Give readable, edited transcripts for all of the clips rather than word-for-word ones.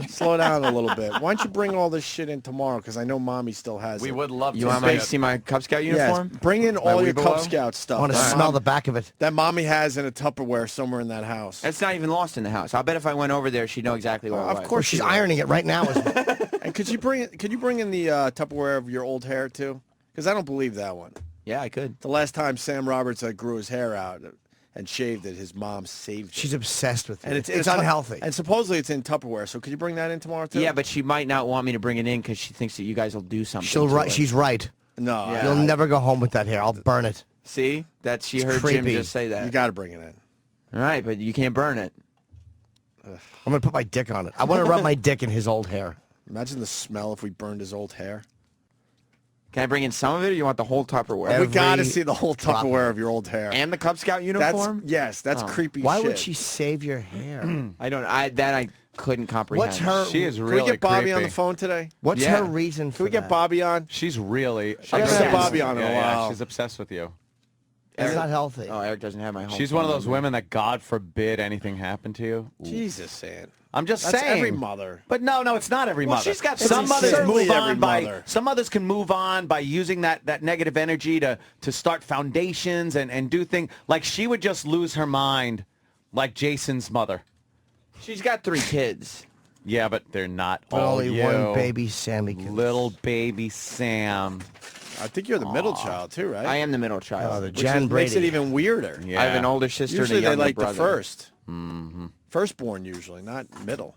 Slow down a little bit. Why don't you bring all this shit in tomorrow? Because I know Mommy still has We it. would love to. You want me to see my Cub Scout uniform? Yes, bring in all your Cub Scout I stuff. want to smell the back of it. That Mommy has in a Tupperware somewhere in that house. It's not even lost in the house. I'll bet if I went over there, she'd know exactly what it was. Of course She's she will. ironing it right now. And could you bring in the Tupperware of your old hair too? Because I don't believe that one. Yeah, I could. The last time Sam Roberts grew his hair out and shaved it, his mom saved it. She's obsessed with it. And It's unhealthy. And supposedly it's in Tupperware. So could you bring that in tomorrow too? Yeah, but she might not want me to bring it in because she thinks that you guys will do something. She's right. No. Yeah. You'll never go home with that hair. I'll burn it. See? She It's heard Jim creepy. just say that. You got to bring it in. All right, but you can't burn it. I'm going to put my dick on it. I want to rub my dick in his old hair. Imagine the smell if we burned his old hair. Can I bring in some of it, or you want the whole Tupperware? We got to see the whole Tupperware of your old hair. And the Cub Scout uniform? That's creepy Why shit. would she save your hair? I couldn't comprehend. What's her? She is Can really we get Bobby on creepy. the phone today? What's Yeah. her reason for Can we get that? Bobby on? She's really. I haven't had obsessed. Bobby on in a Yeah, while. she's obsessed with you. It's not healthy. Oh, Eric doesn't have my home She's phone one of those number. women that God forbid anything happen to you. Jesus, Sam. I'm just That's saying. every mother. But no, it's not every Well, mother. she's got some some mothers certainly move every on by mother. some mothers can move on by using that negative energy to start foundations and do things like she would just lose her mind like Jason's mother. She's got 3 kids. Yeah, but they're not But all only you. one baby Sammy can. Little baby Sam. I think you're the middle child too, right? I am the middle child. Oh, the Which Jan Brady. makes it even weirder. Yeah. I have an older sister Usually and a they younger like brother. the first. Mm-hmm. Firstborn usually, not middle.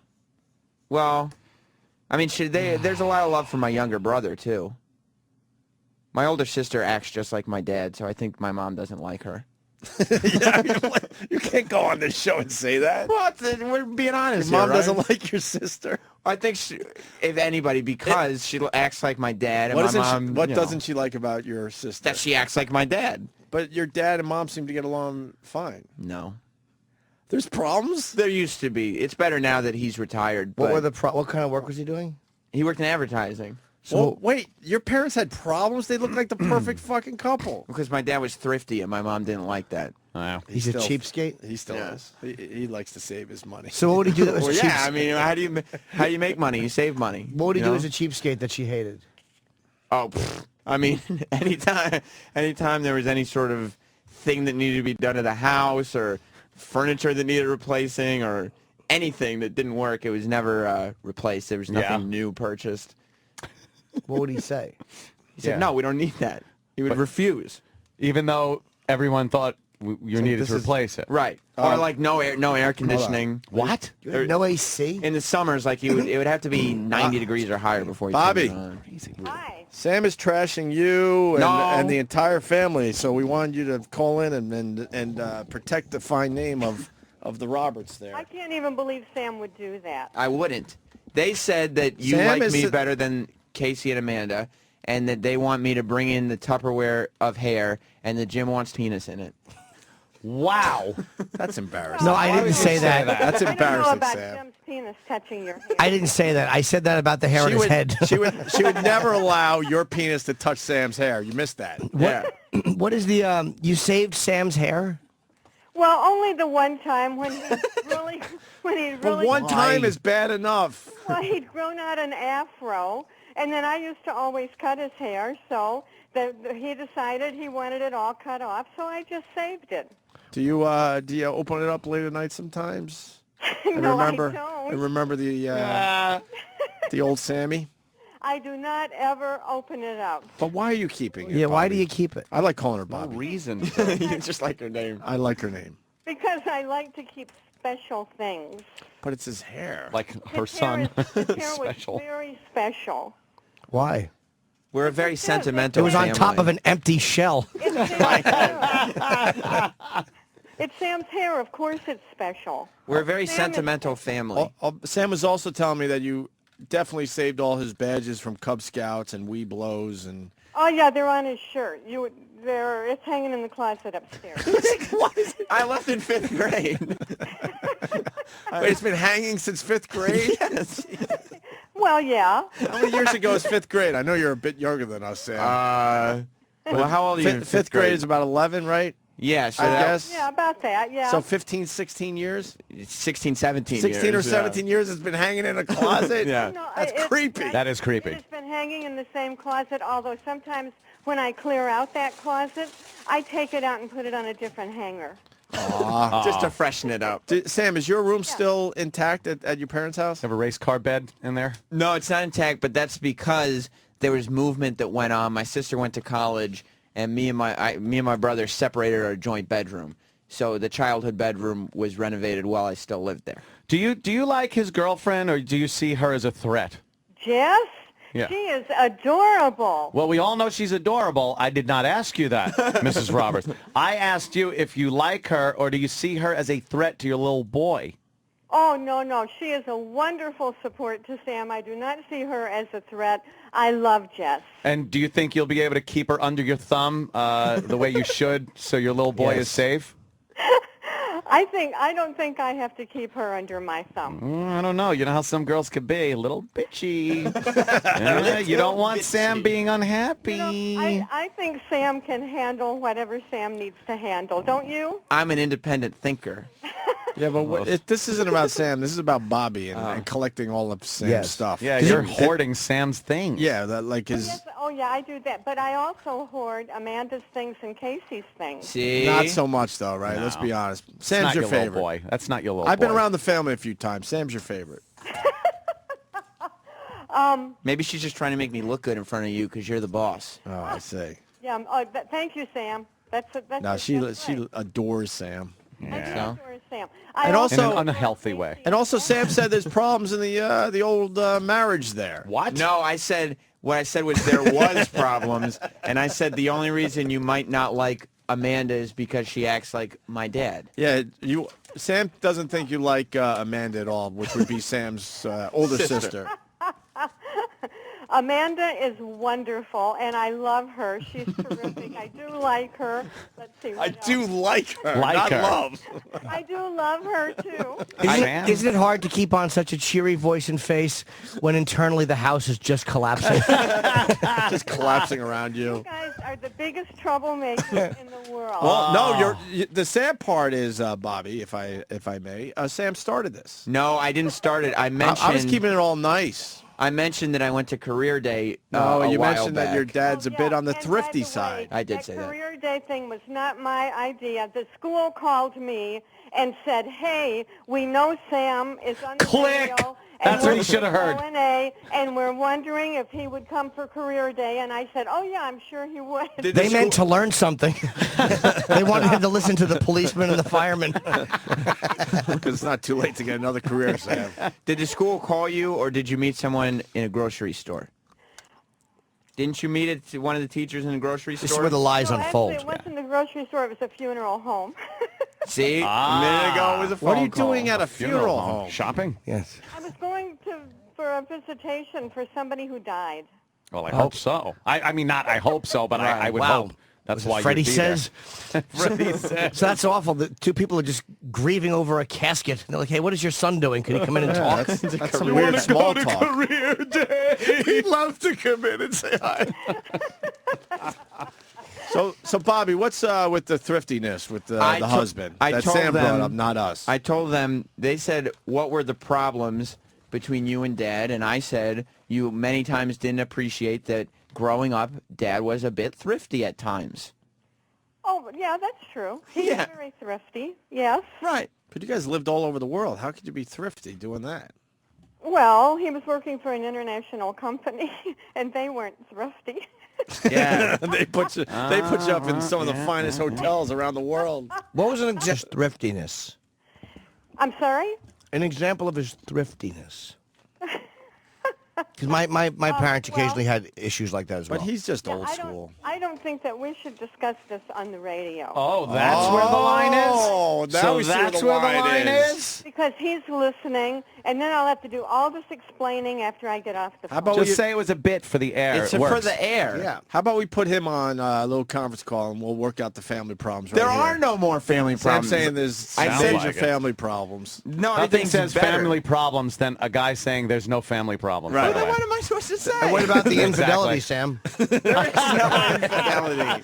Well, I mean, there's a lot of love for my younger brother, too. My older sister acts just like my dad, so I think my mom doesn't like her. You can't go on this show and say that. Well, we're being honest Your mom here, right? doesn't like your sister. I think, if anybody, because she acts like my dad, and What my doesn't mom, what doesn't she like about your sister? that she acts like my dad. But your dad and mom seem to get along fine. No. There's problems? There used to be. It's better now that he's retired. What But were the what kind of work was he doing? he worked in advertising. Well, wait, your parents had problems? They look like the perfect fucking couple. Because my dad was thrifty, and my mom didn't like that. Wow. He's a cheapskate. He still Yeah. is. He likes to save his money. So what would he do that was Well, cheap? yeah, I mean, how do you make money? You save money. What would he you do know? as a cheapskate that she hated? Oh, I mean, anytime there was any sort of thing that needed to be done to the house or furniture that needed replacing or anything that didn't work, it was never replaced. There was nothing new purchased. What would he say? He said, Yeah. no, we don't need that. He would refuse. Even though everyone thought you needed to replace it. Right. Or like no air conditioning. What? You had no AC? In the summers, like it would have to be 90 degrees or higher before you Bobby. turn it on. Hi. Sam is trashing you and, No. and the entire family, so we wanted you to call in and protect the fine name of the Roberts there. I can't even believe Sam would do that. I wouldn't. They said that you Sam like is me the- better than Casey and Amanda, and that they want me to bring in the Tupperware of hair, and that Jim wants penis in it. Wow. That's embarrassing. No, I didn't say that. That's I don't know embarrassing, about Sam. Jim's penis touching your hair. I didn't say that. I said that about the hair on his head. she would never allow your penis to touch Sam's hair. You missed that. Yeah. What is the you saved Sam's hair? Well, only the one time when he really, But one time Why? is bad enough. well, he'd grown out an afro, and then I used to always cut his hair, so he decided he wanted it all cut off, so I just saved it. Do you open it up late at night sometimes? And No, I remember don't. and remember the old Sammy? I do not ever open it up. But why are you keeping it? Yeah, why do Bobby? you keep it? I like calling her No Bobby. reason. You just like her name. I like her name. Because I like to keep special things. But it's his hair. Like her His son. hair, his hair Special. was very special. Why? We're a very sentimental It was on family. top of an empty shell. It's Sam's hair. It's Sam's hair. Of course it's special. We're a very Sam is- sentimental family. Sam was also telling me that you definitely saved all his badges from Cub Scouts and Weeblos and... Oh, yeah, they're on his shirt. It's hanging in the closet upstairs. I left in 5th grade. Wait, it's been hanging since 5th grade? Yes. Well, yeah. How many years ago is 5th grade? I know you're a bit younger than us, Sam. Well, how old are you in Fifth grade is about 11, right? Yeah, so I that, guess. Yeah, about that. Yeah. So 15, 16 years? 16, 17 16 years. or 17 years it's been hanging in a closet? Yeah. No, That's creepy. That is creepy. It's been hanging in the same closet, although sometimes when I clear out that closet, I take it out and put it on a different hanger. Just to freshen it up. Sam, is your room still intact at your parents' house? Have a race car bed in there? No, it's not intact, but that's because there was movement that went on. My sister went to college, and me and my brother separated our joint bedroom. So the childhood bedroom was renovated while I still lived there. Do you like his girlfriend, or do you see her as a threat? Jess? Yeah. She is adorable. Well, we all know she's adorable. I did not ask you that, Mrs. Roberts. I asked you if you like her, or do you see her as a threat to your little boy? Oh, no. She is a wonderful support to Sam. I do not see her as a threat. I love Jess. And do you think you'll be able to keep her under your thumb the way you should so your little boy is safe? I don't think I have to keep her under my thumb. I don't know. You know how some girls could be, a little bitchy. You don't want Sam being unhappy. I think Sam can handle whatever Sam needs to handle. Don't you? I'm an independent thinker. Yeah, but this isn't about Sam. This is about Bobby and collecting all of Sam's stuff. Yeah, you're hoarding Sam's things. Yeah, that like his... Yes, I do that. But I also hoard Amanda's things and Casey's things. See? Not so much, though, right? Let's be honest. Sam's not your little favorite. boy. That's not your little boy. I've been around the family a few times. Sam's your favorite. Maybe she's just trying to make me look good in front of you because you're the boss. Oh, I see. Yeah. Thank you, Sam. That's No, she right. adores Sam. So? Sam. And also- in an unhealthy way. And also, Sam said there's problems in the old marriage there. What? No, what I said was there was problems, and I said the only reason you might not like Amanda is because she acts like my dad. Yeah, Sam doesn't think you like Amanda at all, which would be Sam's older sister. Amanda is wonderful, and I love her. She's terrific. I do like her. Let's see. I do like her, Like not her. love. I do love her too. Sam? Isn't it hard to keep on such a cheery voice and face when internally the house is just collapsing? Just collapsing around you. You guys are the biggest troublemakers in the world. Well, no, the sad part is, Bobby, if I may, Sam started this. No, I didn't start it. I mentioned I was keeping it all nice. I mentioned that I went to Career Day No, a you while mentioned back. that your dad's a Oh, bit yeah, on the and by thrifty way, side. I did say that. Career Day thing was not my idea. The school called me and said, "Hey, we know Sam is on the Click! radio, That's and what you we're should have heard. O&A, and we're wondering if he would come for Career Day." And I said, "Oh yeah, I'm sure he would." They meant to learn something. They wanted him to listen to the policemen and the firemen. Because it's not too late to get another career, Sam. Did the school call you, or did you meet someone in a grocery store? Didn't you meet one of the teachers in a grocery This is store? where the lies No, unfold. actually, it wasn't the grocery store. It was a funeral home. See? A minute ago it was a phone What are you call. doing at a funeral home? Shopping? Yes. I was going for a visitation for somebody who died. Well, I hope so. I mean, not I hope so, but I would Wow. hope. That's Was it why Freddie you'd be there. says. Freddie says. So that's awful. The two people are just grieving over a casket. They're like, "Hey, what is your son doing? Can he come in and talk?" That's some weird small talk. Career Day. He'd love to come in and say hi. So Bobby, what's with the thriftiness with the husband? I that told Sam brought them- up, not us. I told them, they said, what were the problems between you and Dad? And I said, you many times didn't appreciate that growing up, Dad was a bit thrifty at times. Oh, yeah, that's true. He's Yeah. very thrifty, yes. Right. But you guys lived all over the world. How could you be thrifty doing that? Well, he was working for an international company, and they weren't thrifty. Yeah. they put you up in some of the finest hotels around the world. What was an example of thriftiness? I'm sorry? An example of his thriftiness. Because my parents occasionally had issues like that as well. But he's just old I school. don't think that we should discuss this on the radio. Oh, that's where the line is? Oh, now So we see where that's the where the line line is. is? Because he's listening, and then I'll have to do all this explaining after I get off the phone. How about Just say it was a bit for the air. It's It for works. the air. Yeah. How about we put him on a little conference call and we'll work out the family problems right There here. are no more family I'm problems. saying there's I major like it. family problems. No, I Nothing think says better. family problems than a guy saying there's no family problems. Right. by the Then way. what am I supposed to say? And what about the Exactly. infidelity, Sam? no infidelity?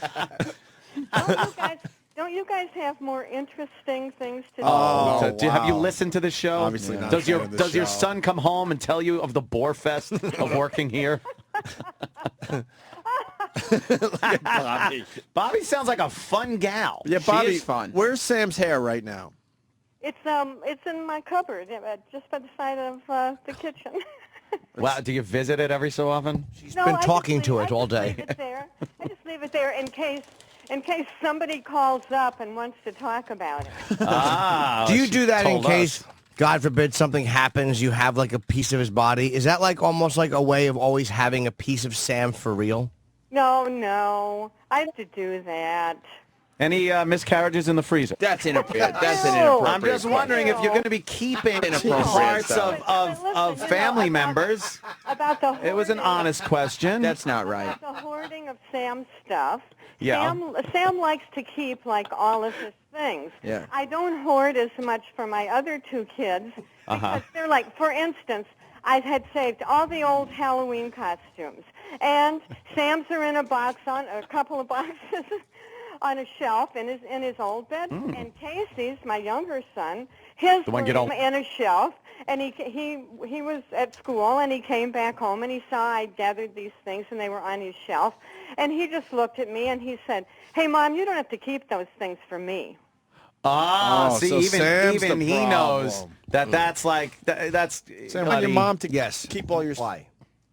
Oh, you guys, Don't you guys have more interesting things to do? Oh, Have you wow. listened to the show? Obviously not Does a your fan of the does your show. son come home and tell you of the Boar Fest of working here? Bobby sounds like a fun gal. Yeah, She Bobby. is fun. Where's Sam's hair right now? It's in my cupboard, just by the side of the kitchen. Wow, do you visit it every so often? She's No, been I just talking to leave- it all I just day. leave it there. I just leave it there in case somebody calls up and wants to talk about it. Ah, Do you she do that in told case, us. God forbid, something happens, you have like a piece of his body? Is that like almost like a way of always having a piece of Sam for real? No, I have to do that. Any miscarriages in the freezer? That's inappropriate. That's an Ew. inappropriate. I'm just wondering if you're going to be keeping Inappropriate parts stuff. of Listen, family members. About the It was an hoarding- honest question. That's not right. about the hoarding of Sam's stuff. Yeah. Sam likes to keep like all of his things. Yeah. I don't hoard as much for my other two kids because they're like, for instance, I had saved all the old Halloween costumes, and Sam's are in a couple of boxes on a shelf in his old bedroom, and Casey's, my younger son, his The one were get all- in a shelf, and he was at school, and he came back home, and he saw I gathered these things, and they were on his shelf, and he just looked at me, and he said, "Hey, Mom, you don't have to keep those things for me." Ah, Oh, see, so Sam's even the he knows problem. that's like that's. Sam, want your buddy. mom to Yes. keep all your. Why?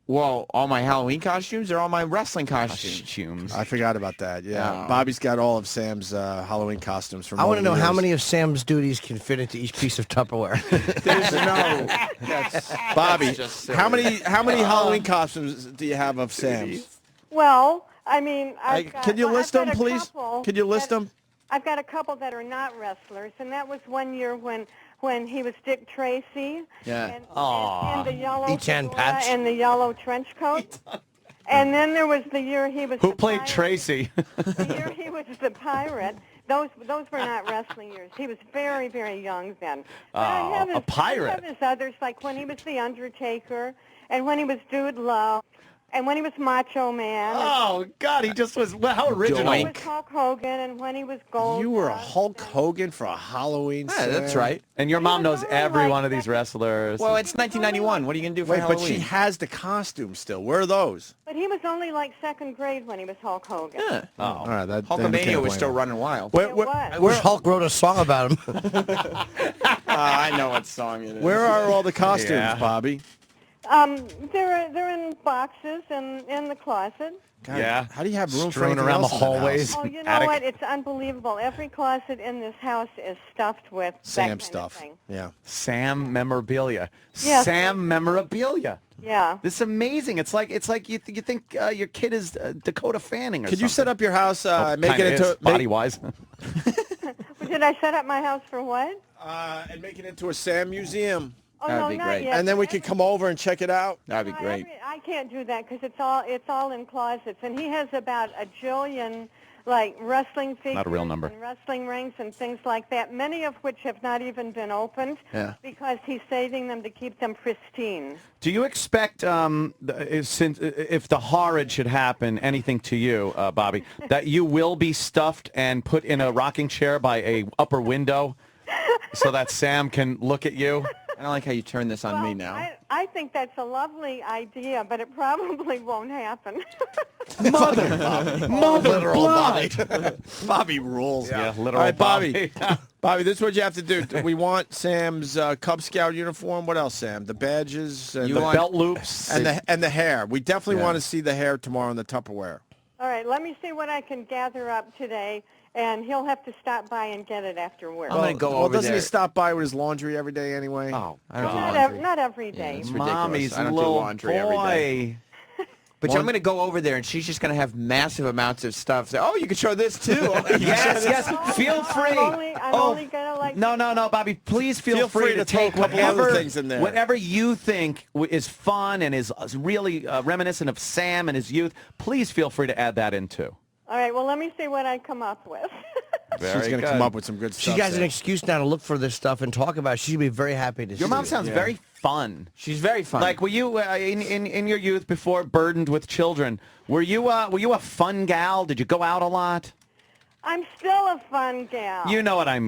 Well, all my Halloween costumes or all my wrestling costumes? Costumes. I forgot about that. Yeah, Oh. Bobby's got all of Sam's Halloween costumes from. I want over to know the how years. many of Sam's duties can fit into each piece of Tupperware. There's no. That's Bobby, just silly. how many Halloween costumes do you have of Sam's? Well, I mean, I've got, Can you well, list I've them, got a please? couple Can you list that- them? I've got a couple that are not wrestlers, and that was one year when he was Dick Tracy, Yeah. and the yellow Each-hand fedora patch. and the yellow trench coat. And then there was the year he was Who the played pirate. Tracy? The year he was the pirate. Those were not wrestling years. He was very, very young then. But I have a his, pirate. I have his others, like when he was the Undertaker, and when he was Dude Love, and when he was Macho Man. Oh God, he just was. Well, how original. When he was Hulk Hogan, and when he was Gold. You were a Hulk Hogan for a Halloween. Yeah, that's Sam? right. And your mom knows only every like one of these second- wrestlers. Well, it's 1991. What are you gonna do for Wait, Halloween? but she has the costume still. Where are those? But he was only like second grade when he was Hulk Hogan. Yeah. All right, that then we Hulkamania can't was blame still her. running wild. Where, It where, was. I wish Hulk wrote a song about him. I know what song it is. where are all the costumes, Yeah. Bobby? They're in boxes in the closet. God, Yeah. How do you have room for Strewn anything around the else in that hallways. house? Oh, you know Attic. what? It's unbelievable. Every closet in this house is stuffed with that Sam kind of stuff. thing. Yeah. Sam memorabilia. Yes. Sam memorabilia. Yeah. This is amazing. It's like you think your kid is Dakota Fanning or Could something. you set up your house, make Kinda it into is, body wise. Did I set up my house for what? and make it into a Sam museum, Oh, That'd no, be not great. yet. and then we could come over and check it out. That'd be Not great. I can't do that because it's all in closets, and he has about a jillion like wrestling figures, Not a real number. and wrestling rings and things like that. Many of which have not even been opened Yeah. because he's saving them to keep them pristine. Do you expect, since if the horrid should happen, anything to you, Bobby, that you will be stuffed and put in a rocking chair by a upper window, so that Sam can look at you? I don't like how you turn this on me now. I think that's a lovely idea, but it probably won't happen. Literal Bobby. Bobby rules. Yeah, literal. All right, Bobby. Bobby, this is what you have to do. We want Sam's Cub Scout uniform. What else, Sam? The badges and You the want- Belt loops. and the hair. We definitely Yeah. want to see the hair tomorrow in the Tupperware. All right, let me see what I can gather up today, and he'll have to stop by and get it after work. I'm gonna go well, over doesn't there. he stop by with his laundry every day anyway? Oh, I don't do not, laundry. not every day. it's ridiculous. Mommy's I don't do little laundry every day. boy. But I'm going to go over there, and she's just going to have massive amounts of stuff. Say, oh, you can show this too. Oh, you can show Yes, this. yes. Feel free. I'm only gonna like. No, Bobby. Please feel free to throw a take couple whatever other things in there. whatever you think is fun and is really reminiscent of Sam and his youth. Please feel free to add that in too. All right, well, let me see what I come up with. She's going to come up with some good She stuff. has an Sam. excuse now to look for this stuff and talk about it. She'd be very happy to see Your mom it. sounds Yeah. very fun. She's very fun. Like, were you in your youth before burdened with children? Were you a fun gal? Did you go out a lot? I'm still a fun gal. You know what I mean.